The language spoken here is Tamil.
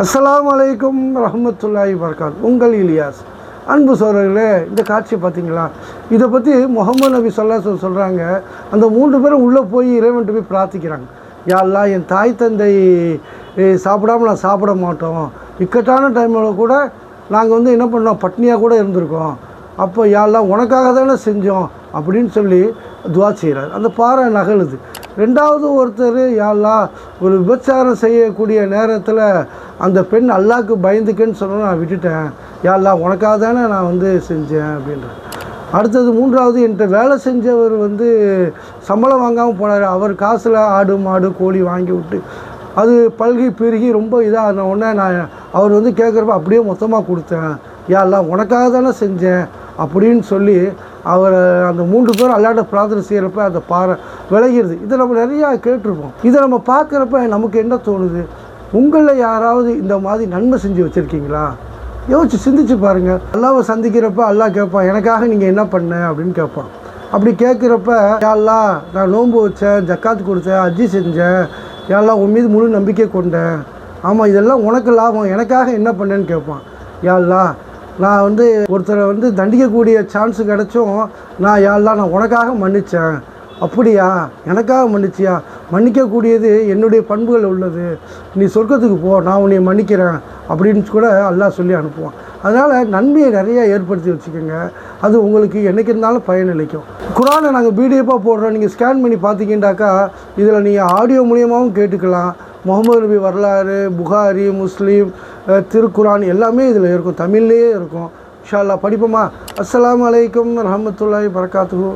அஸ்ஸலாமு அலைக்கும் ரஹ்மத்துல்லாஹி வபரகாத்துஹு. உங்கள் இலியாஸ். அன்பு சோதரர்களே, இந்த காட்சியை பார்த்தீங்களா? இதை பற்றி முகமது நபி ஸல்லல்லாஹு அலைஹி வஸல்லம் சொல்கிறாங்க. அந்த 3 பேரும் உள்ளே போய் இறைவன்ட்டு போய் பிரார்த்திக்கிறாங்க. யா அல்லாஹ், என் தாய் தந்தை சாப்பிடாமல் நான் சாப்பிட மாட்டோம். இக்கட்டான டைமில் கூட நாங்கள் என்ன பண்ணோம், பட்னியாக கூட இருந்திருக்கோம். அப்போ யா அல்லாஹ், உனக்காக தானே செஞ்சோம் அப்படின்னு சொல்லி துவா செய்கிறார். அந்த பாறை நகலுது. ரெண்டாவது ஒருத்தர், யா அல்லாஹ், ஒரு விபச்சாரம் செய்யக்கூடிய நேரத்தில் அந்த பெண் அல்லாஹ்க்கு பயந்துக்கன்னு சொன்னால் நான் விட்டுட்டேன். யா அல்லாஹ், உனக்காக தானே நான் செஞ்சேன் அப்படின்றார். அடுத்தது மூன்றாவது, என்கிட்ட வேலை செஞ்சவர் சம்பளம் வாங்காமல் போனார். அவர் காசில் ஆடு மாடு கோழி வாங்கி விட்டு அது பல்கி பெருகி ரொம்ப இதாக உடனே நான் அவர் கேட்குறப்ப அப்படியே மொத்தமாக கொடுத்தேன். யா அல்லாஹ், உனக்காக தானே செஞ்சேன் அப்படின்னு சொல்லி அவர் அந்த 3 பேர் அல்லாட்ட பிரார்த்தனை செய்கிறப்ப அந்த பாறை விளைகிறது. இதை நம்ம நிறையா கேட்டிருப்போம். இதை நம்ம பார்க்குறப்ப நமக்கு என்ன தோணுது? உங்களில் யாராவது இந்த மாதிரி நன்மை செஞ்சு வச்சுருக்கீங்களா? யோசிச்சு சிந்திச்சு பாருங்கள். அல்லாவை சந்திக்கிறப்ப அல்லாஹ் கேட்பான், எனக்காக நீங்கள் என்ன பண்ண அப்படின்னு கேட்பான். அப்படி கேட்குறப்ப, யா அல்லாஹ், நான் நோன்பு வச்சேன், ஜக்காத்து கொடுத்தேன், ஹஜ்ஜி செஞ்சேன், யா அல்லாஹ், உன் மீது முழு நம்பிக்கை கொண்டேன். ஆமாம், இதெல்லாம் உனக்கு லாபம், எனக்காக என்ன பண்ணேன்னு கேட்பான். யா அல்லாஹ், நான் ஒருத்தரை தண்டிக்கக்கூடிய சான்ஸு கிடச்சும் நான் யா அல்லாஹ், நான் உனக்காக மன்னித்தேன். அப்படியா, எனக்காக மன்னிச்சியா? மன்னிக்கக்கூடியது என்னுடைய பண்புகள் உள்ளது, நீ சொர்க்கத்துக்கு போ, நான் உன்னை மன்னிக்கிறேன் அப்படின்னு கூட அல்லாஹ் சொல்லி அனுப்புவான். அதனால் நன்மையை நிறையா ஏற்படுத்தி வச்சுக்கோங்க. அது உங்களுக்கு என்றைக்கு இருந்தாலும் பயனளிக்கும். குரானை நாங்கள் பிடிஎஃபாக போடுறோம். நீங்கள் ஸ்கேன் பண்ணி பார்த்தீங்கன்னாக்கா இதில் நீங்கள் ஆடியோ மூலியமாகவும் கேட்டுக்கலாம். முகமது நபி வரலாறு, புகாரி, முஸ்லீம், திருக்குரான் எல்லாமே இதில் இருக்கும். தமிழ்லேயே இருக்கும். இன்ஷா அல்லாஹ் படிப்போமா? அஸ்ஸலாமு அலைக்கும் ரஹ்மத்துல்லாஹி வபரகாத்துஹு.